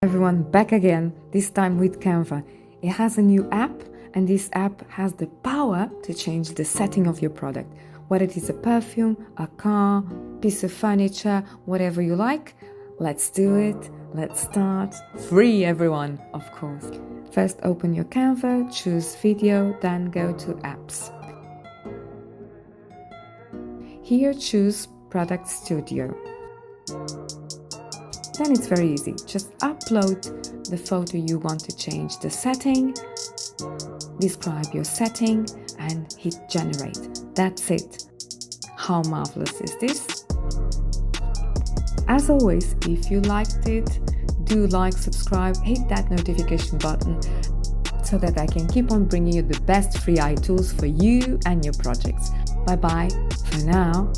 Everyone, back again, this time with Canva. It has a new app, and this app has the power to change the setting of your product. Whether it is a perfume, a car, piece of furniture, whatever you like. Let's do it. Let's start. Free, everyone, of course. First, open your Canva, choose video, then go to apps. Here, choose Product Studio. Then it's very easy. Just upload the photo you want to change the setting, describe your setting, and hit generate. That's it. How marvelous is this? As always, if you liked it, do like, subscribe, hit that notification button so that I can keep on bringing you the best free AI tools for you and your projects. Bye bye for now.